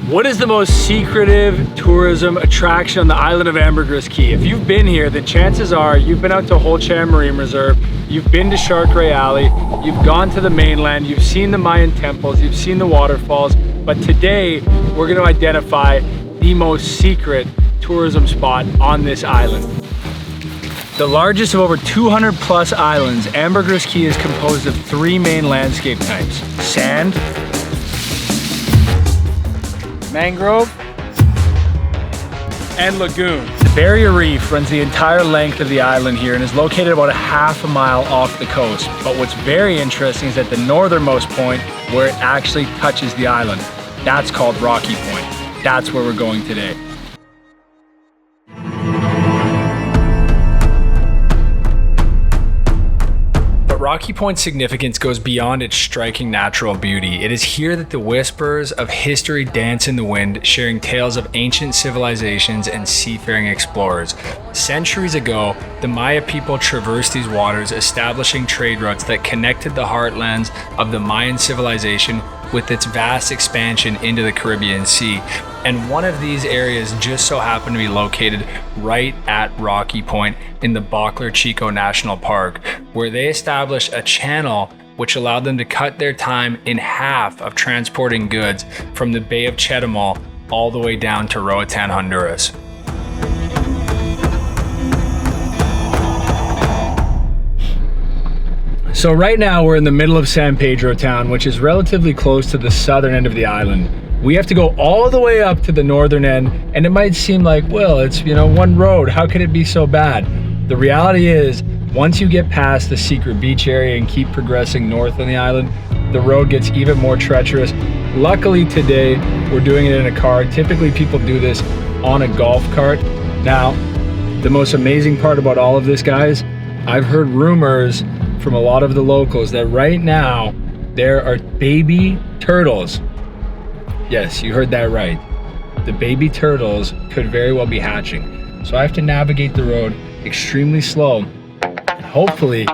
What is the most secretive tourism attraction on the island of Ambergris Caye? If you've been here, then chances are you've been out to Holchan Marine Reserve, you've been to Shark Ray Alley, you've gone to the mainland, you've seen the Mayan temples, you've seen the waterfalls, but today we're going to identify the most secret tourism spot on this island. The largest of over 200 plus islands, Ambergris Caye is composed of three main landscape types: sand, mangrove, and lagoon. The barrier reef runs the entire length of the island here and is located about a half a mile off the coast. But what's very interesting is at the northernmost point where it actually touches the island. That's called Rocky Point. That's where we're going today. Rocky Point's significance goes beyond its striking natural beauty. It is here that the whispers of history dance in the wind, sharing tales of ancient civilizations and seafaring explorers. Centuries ago, the Maya people traversed these waters, establishing trade routes that connected the heartlands of the Mayan civilization with its vast expansion into the Caribbean Sea. And one of these areas just so happened to be located right at Rocky Point in the Bockler Chico National Park, where they established a channel which allowed them to cut their time in half of transporting goods from the Bay of Chetumal all the way down to Roatan, Honduras. So right now we're in the middle of San Pedro town, which is relatively close to the southern end of the island. We have to go all the way up to the northern end, and it might seem like, well, it's, one road. How could it be so bad? The reality is, once you get past the secret beach area and keep progressing north on the island, the road gets even more treacherous. Luckily today, we're doing it in a car. Typically people do this on a golf cart. Now, the most amazing part about all of this, guys, I've heard rumors from a lot of the locals that right now there are baby turtles. Yes, you heard that right. The baby turtles could very well be hatching. So I have to navigate the road extremely slow, and hopefully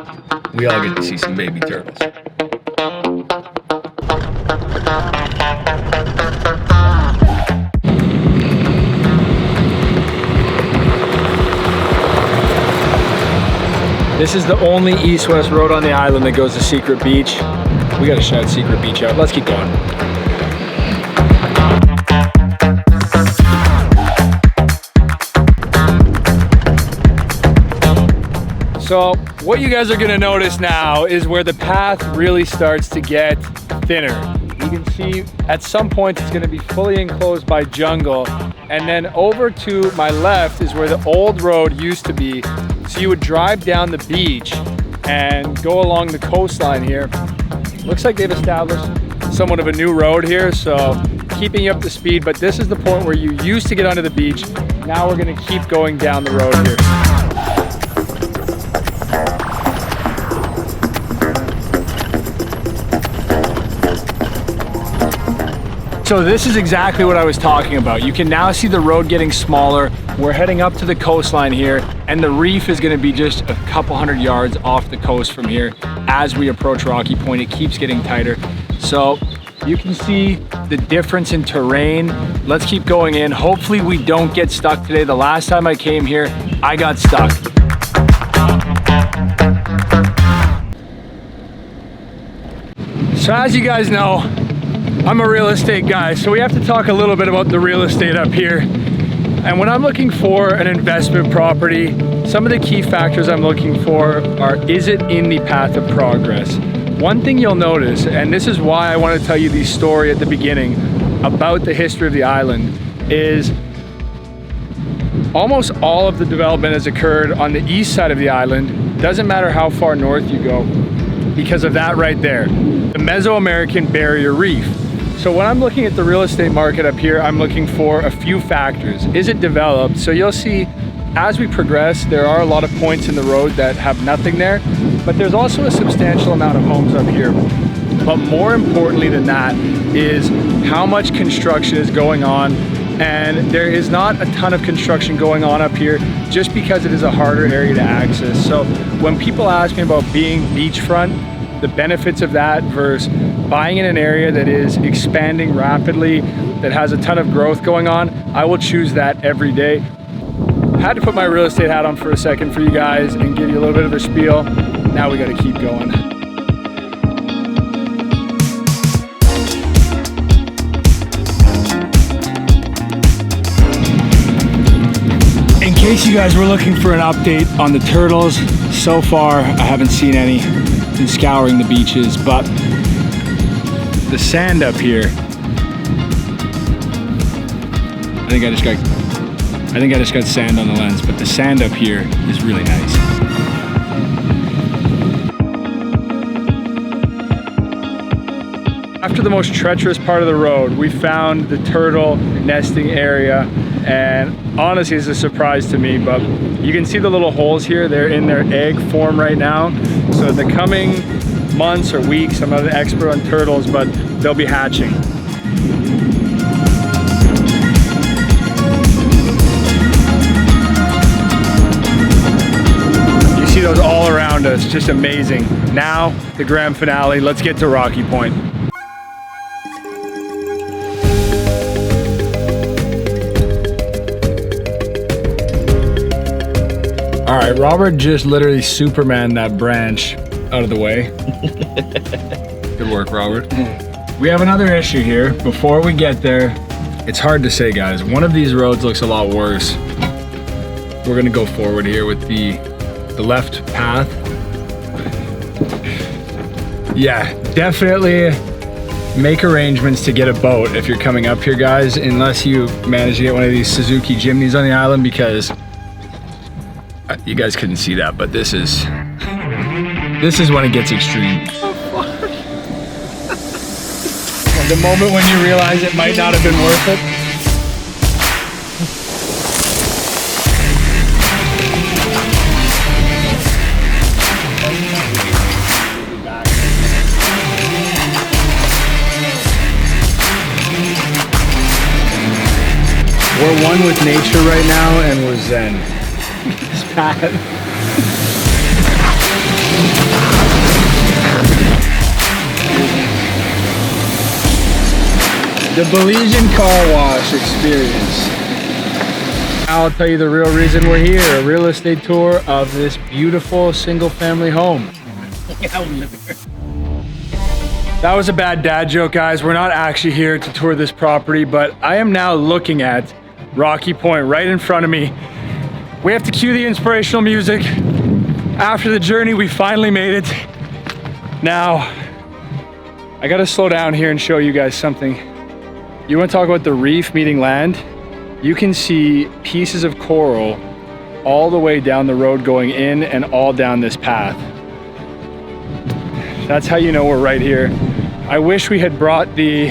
we all get to see some baby turtles. This is the only east-west road on the island that goes to Secret Beach. We gotta shout Secret Beach out. Let's keep going. So what you guys are gonna notice now is where the path really starts to get thinner. You can see at some point it's gonna be fully enclosed by jungle. And then over to my left is where the old road used to be. So you would drive down the beach and go along the coastline here. Looks like they've established somewhat of a new road here, so keeping you up to speed, but this is the point where you used to get onto the beach. Now we're gonna keep going down the road here. So this is exactly what I was talking about. You can now see the road getting smaller. We're heading up to the coastline here, and the reef is gonna be just a couple hundred yards off the coast from here. As we approach Rocky Point, it keeps getting tighter. So you can see the difference in terrain. Let's keep going in. Hopefully we don't get stuck today. The last time I came here, I got stuck. So as you guys know, I'm a real estate guy, so we have to talk a little bit about the real estate up here. And when I'm looking for an investment property, some of the key factors I'm looking for are, is it in the path of progress? One thing you'll notice, and this is why I want to tell you the story at the beginning about the history of the island, is almost all of the development has occurred on the east side of the island. Doesn't matter how far north you go, because of that right there, the Meso-American barrier reef. So when I'm looking at the real estate market up here, I'm looking for a few factors. Is it developed? So you'll see as we progress, there are a lot of points in the road that have nothing there, but there's also a substantial amount of homes up here. But more importantly than that is how much construction is going on. And there is not a ton of construction going on up here just because it is a harder area to access. So when people ask me about being beachfront, the benefits of that versus buying in an area that is expanding rapidly, that has a ton of growth going on, I will choose that every day. I had to put my real estate hat on for a second for you guys and give you a little bit of a spiel. Now we got to keep going. In case you guys were looking for an update on the turtles, so far I haven't seen any. Been scouring the beaches, but the sand up here, I think I just got sand on the lens, but the sand up here is really nice. After the most treacherous part of the road, we found the turtle nesting area, and honestly it's a surprise to me, but you can see the little holes here. They're in their egg form right now. So in the coming months or weeks, I'm not an expert on turtles, but they'll be hatching. You see those all around us, just amazing. Now, the grand finale, let's get to Rocky Point. All right, Robert just literally Superman that branch out of the way. Good work, Robert. We have another issue here. Before we get there, it's hard to say, guys. One of these roads looks a lot worse. We're gonna go forward here with the left path. Yeah, definitely make arrangements to get a boat if you're coming up here, guys, unless you manage to get one of these Suzuki Jimneys on the island, because you guys couldn't see that, but this is when it gets extreme. The moment when you realize it might not have been worth it. We're one with nature right now, and we're zen. It's bad. The Belizean car wash experience. I'll tell you the real reason we're here, a real estate tour of this beautiful single family home. That was a bad dad joke, guys. We're not actually here to tour this property, but I am now looking at Rocky Point right in front of me. We have to cue the inspirational music. After the journey, we finally made it. Now, I gotta slow down here and show you guys something. You wanna talk about the reef meeting land? You can see pieces of coral all the way down the road going in and all down this path. That's how you know we're right here. I wish we had brought the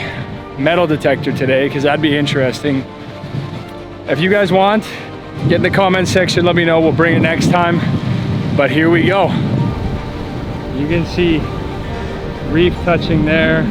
metal detector today, because that'd be interesting. If you guys want, get in the comment section, let me know, we'll bring it next time. But here we go. You can see reef touching there.